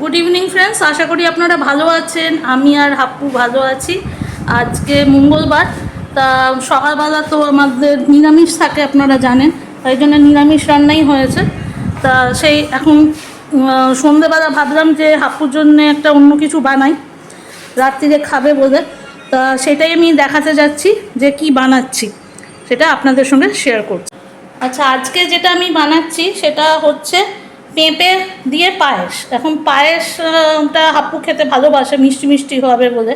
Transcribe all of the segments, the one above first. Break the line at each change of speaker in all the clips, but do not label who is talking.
Good evening friends, আশা করি আপনারা ভালো আছেন। আমি আর হাপ্পু ভালো আছি। আজকে মঙ্গলবার, তা সকালবেলা তো আমাদের নিরামিষ থাকে আপনারা জানেন, তাই জন্য নিরামিষ রান্নাই হয়েছে। তা সেই এখন সন্ধেবেলা ভাবলাম যে হাপ্পুর জন্য একটা অন্য কিছু বানাই, রাত্রিরে খাবে বলে। তা সেটাই আমি দেখাতে যাচ্ছি যে কি বানাচ্ছি, সেটা আপনাদের সঙ্গে শেয়ার করছি। আচ্ছা, আজকে যেটা আমি বানাচ্ছি সেটা হচ্ছে পেঁপে দিয়ে পায়েস। এখন পায়েসটা হাপ্পু খেতে ভালোবাসে, মিষ্টি মিষ্টি হবে বলে।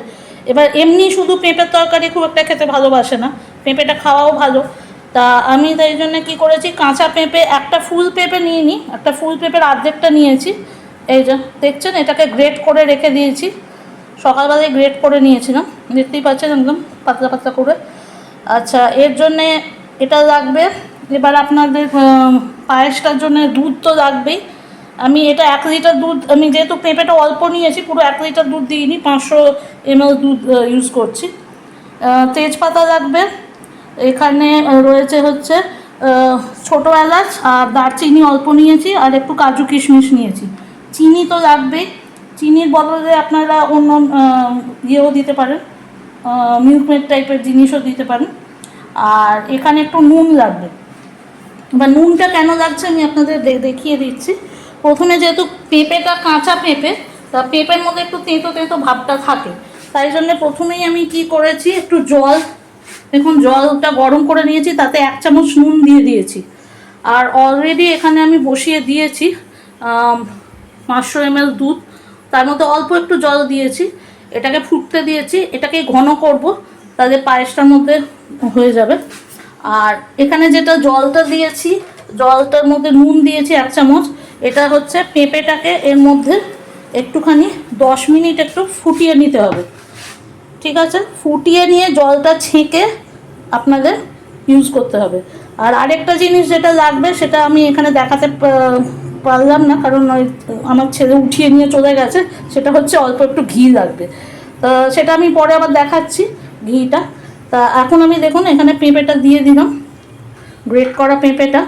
এবার এমনি শুধু পেঁপের তরকারি খুব একটা খেতে ভালোবাসে না, পেঁপেটা খাওয়াও ভালো। তা আমি তাই জন্য কী করেছি, কাঁচা পেঁপে একটা ফুল পেঁপে নিয়ে নিই, একটা ফুল পেঁপের অর্ধেকটা নিয়েছি। এই যে দেখছেন, এটাকে গ্রেট করে রেখে দিয়েছি, সকালবেলায় গ্রেট করে নিয়েছিলাম, দেখতেই পাচ্ছেন একদম পাতলা পাতলা করে। আচ্ছা, এর জন্যে এটা লাগবে। এবার আপনাদের পায়েসটার জন্য দুধ তো লাগবেই। আমি এটা 1 লিটার দুধ, আমি যেহেতু পেঁপেটা অল্প নিয়েছি, পুরো 1 লিটার দুধ দিইনি, 500 ml দুধ ইউজ করছি। তেজপাতা লাগবে, এখানে রয়েছে হচ্ছে ছোটো এলাচ আর দারচিনি অল্প নিয়েছি, আর একটু কাজু কিশমিশ নিয়েছি। চিনি তো লাগবেই, চিনির বদলে আপনারা অন্য ইয়েও দিতে পারেন, মিল্কমেড টাইপের জিনিসও দিতে পারেন। আর এখানে একটু নুন লাগবে। বা নুনটা কেন লাগছে আমি আপনাদের দেখিয়ে দিচ্ছি। প্রথমে যেহেতু পেঁপেটা কাঁচা পেঁপে, তা পেঁপের মধ্যে একটু তেঁতো তেঁতো ভাবটা থাকে, তাই জন্য প্রথমেই আমি কি করেছি, একটু জল, দেখুন জলটা গরম করে নিয়েছি, তাতে 1 চামচ নুন দিয়ে দিয়েছি। আর অলরেডি এখানে আমি বসিয়ে দিয়েছি 500 ml দুধ, তার মধ্যে অল্প একটু জল দিয়েছি, এটাকে ফুটতে দিয়েছি। এটাকে ঘন করব, তাহলে পায়েসটার মধ্যে হয়ে যাবে। আর এখানে যেটা জলটা দিয়েছি, জলটার মধ্যে নুন দিয়েছি 1 চামচ। এটা হচ্ছে পেঁপেটাকে এর মধ্যে একটুখানি 10 মিনিট একটু ফুটিয়ে নিতে হবে, ঠিক আছে? ফুটিয়ে নিয়ে জলটা ছেঁকে আপনাদের ইউজ করতে হবে। আর আরেকটা জিনিস যেটা লাগবে, সেটা আমি এখানে দেখাতে পারলাম না, কারণ ওই আমার ছেলে উঠিয়ে নিয়ে চলে গেছে। সেটা হচ্ছে অল্প একটু ঘি লাগবে, সেটা আমি পরে আবার দেখাচ্ছি ঘিটা। তা এখন আমি দেখুন এখানে পেঁপেটা দিয়ে দিলাম, গ্রেট করা পেঁপেটা।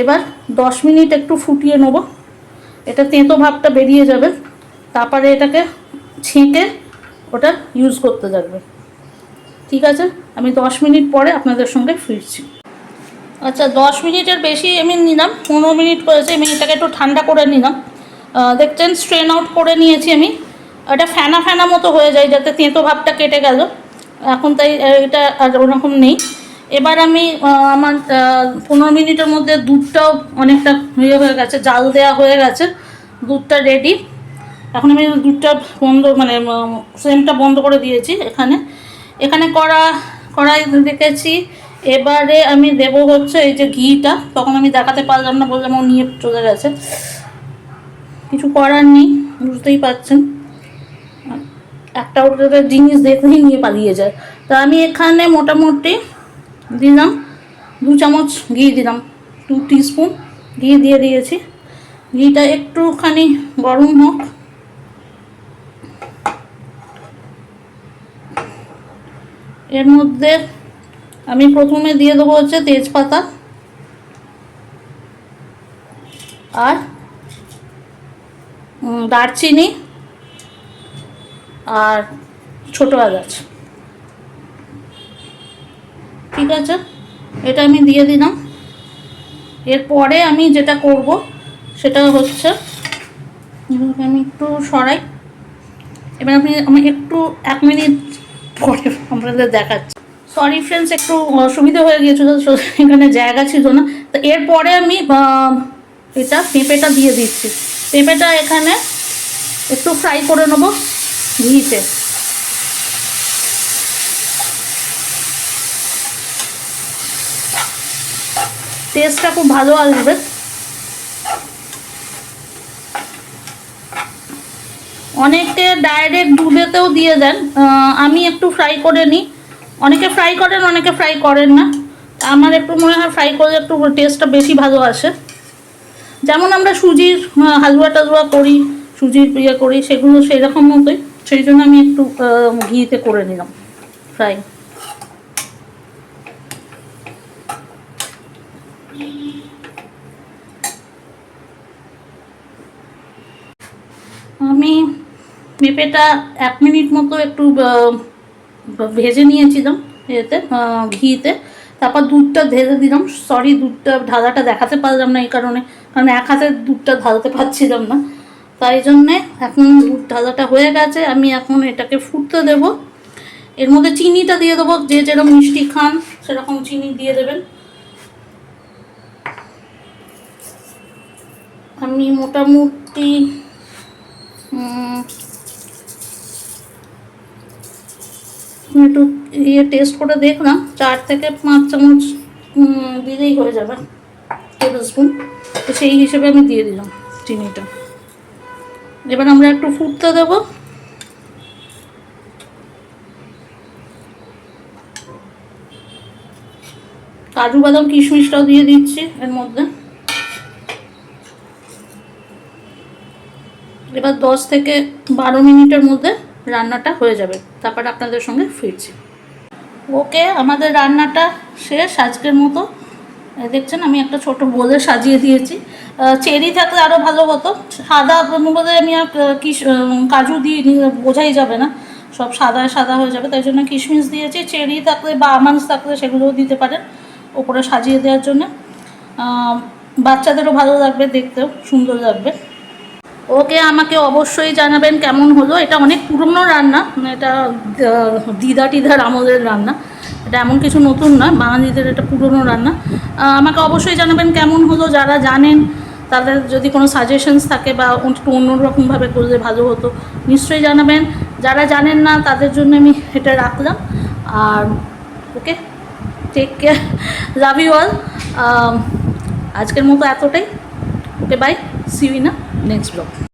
এবার 10 মিনিট একটু ফুটিয়ে নেব, এটা তেঁতো ভাবটা বেরিয়ে যাবে, তারপরে এটাকে ছেঁকে ওটা ইউজ করতে যাবে, ঠিক আছে? আমি 10 মিনিট পরে আপনাদের সঙ্গে ফিরছি। আচ্ছা, 10 মিনিটের বেশি আমি নিলাম, 15 মিনিট হয়েছে। আমি এটাকে একটু ঠান্ডা করে নিলাম, দেখছেন স্ট্রেন আউট করে নিয়েছি আমি। এটা ফেনা ফেনা মতো হয়ে যায়, যাতে তেঁতো ভাবটা কেটে গেল এখন, তাই এটা আর ওরকম নেই। এবার আমি আমার 15 মিনিটের মধ্যে দুধটাও অনেকটা হয়ে গেছে, জাল দেওয়া হয়ে গেছে, দুধটা রেডি। এখন আমি দুধটা বন্ধ, মানে ফ্লেমটা বন্ধ করে দিয়েছি। এখানে কড়াই রেখেছি। এবারে আমি দেব হচ্ছে এই যে ঘিটা, তখন আমি দেখাতে পারলাম না, বললাম ও নিয়ে চলে গেছে, কিছু করার নেই, বুঝতেই পারছেন, একটা ওটা জিনিস দেখলেই নিয়ে পালিয়ে যায়। তা আমি এখানে মোটামুটি দিলাম 2 চামচ ঘি দিলাম, 2 টিস্পুন ঘি দিয়ে দিয়েছি। ঘিটা একটুখানি গরম হোক। এর মধ্যে আমি প্রথমে দিয়ে দেবো হচ্ছে তেজপাতা আর দারচিনি আর ছোটো এলাচ, ঠিক আছে? এটা আমি দিয়ে দিলাম। এরপরে আমি যেটা করব সেটা হচ্ছে, আমি একটু সরাই। এবার আমি একটু 1 মিনিট পরে আপনাদের দেখাচ্ছি। সরি ফ্রেন্ডস, একটু অসুবিধা হয়ে গিয়েছিলো, এখানে জায়গা ছিল না। তো এরপরে আমি এটা পেঁপেটা দিয়ে দিচ্ছি। পেঁপেটা এখানে একটু ফ্রাই করে নেবো ঘিতে। টেস্টটা খুব ভালো আসবে। অনেকে ডাইরেক্ট দুধেতেও দিয়ে দেন, আমি একটু ফ্রাই করে নিই। অনেকে ফ্রাই করেন, অনেকে ফ্রাই করেন না। আমার একটু মনে হয় ফ্রাই করলে একটু টেস্টটা বেশি ভালো আসে। যেমন আমরা সুজির হালুয়া টালুয়া করি, সুজির ইয়ে করি, সেগুলো সেই রকম মতোই, সেই জন্য আমি একটু ঘিতে করে নিলাম ফ্রাই। পেঁপেটা 1 মিনিট মতো একটু ভেজে নিয়েছিলাম এতে ঘিতে, তারপর দুধটা ঢেলে দিলাম। সরি, দুধটা ঢালাটা দেখাতে পারলাম না এই কারণে, কারণ এক হাতে দুধটা ঢালতে পারছিলাম না, তাই জন্যে এখন দুধ ঢালাটা হয়ে গেছে। আমি এখন এটাকে ফুটতে দেব। এর মধ্যে চিনিটা দিয়ে দেবো, যে যেরকম মিষ্টি খান সেরকম চিনি দিয়ে দেবেন। আমি মোটামুটি একটু টেস্ট করে দেখলাম, 4 থেকে 5 চামচ দিলেই হয়ে যাবে, টেবিল স্পুন। তো সেই হিসেবে আমি দিয়ে দিলাম চিনিটা। এবার আমরা একটু ফুটতে দেব। কাজু বাদাম কিশমিশটাও দিয়ে দিচ্ছি এর মধ্যে। এবার 10 থেকে 12 মিনিটের মধ্যে রান্নাটা হয়ে যাবে, তারপর আপনাদের সঙ্গে ফিরছি। ওকে, আমাদের রান্নাটা শেষ আজকের মতো। দেখছেন আমি একটা ছোট বোলে সাজিয়ে দিয়েছি। চেরি থাকলে আরও ভালো হতো, সাদা বলে আমি আর কাজু দিয়ে বোঝাই যাবে না, সব সাদা সাদা হয়ে যাবে, তাই জন্য কিশমিশ দিয়েছি। চেরি থাকলে বা আমন্ডস থাকলে সেগুলোও দিতে পারেন ওপরে সাজিয়ে দেওয়ার জন্য। বাচ্চাদেরও ভালো লাগবে, দেখতেও সুন্দর লাগবে। ওকে, আমাকে অবশ্যই জানাবেন কেমন হলো। এটা অনেক পুরনো রান্না, এটা দিদা টিদার আমলের রান্না, এটা এমন কিছু নতুন না, বাঙালিদের এটা পুরনো রান্না। আমাকে অবশ্যই জানাবেন কেমন হলো। যারা জানেন তাদের যদি কোনো সাজেশনস থাকে বা একটু অন্যরকমভাবে করলে ভালো হতো নিশ্চয়ই জানাবেন। যারা জানেন না তাদের জন্য আমি এটা রাখলাম। আর okay, take care, love you all. আজকের মতো এতটাই। Okay, bye, see you in a next blog.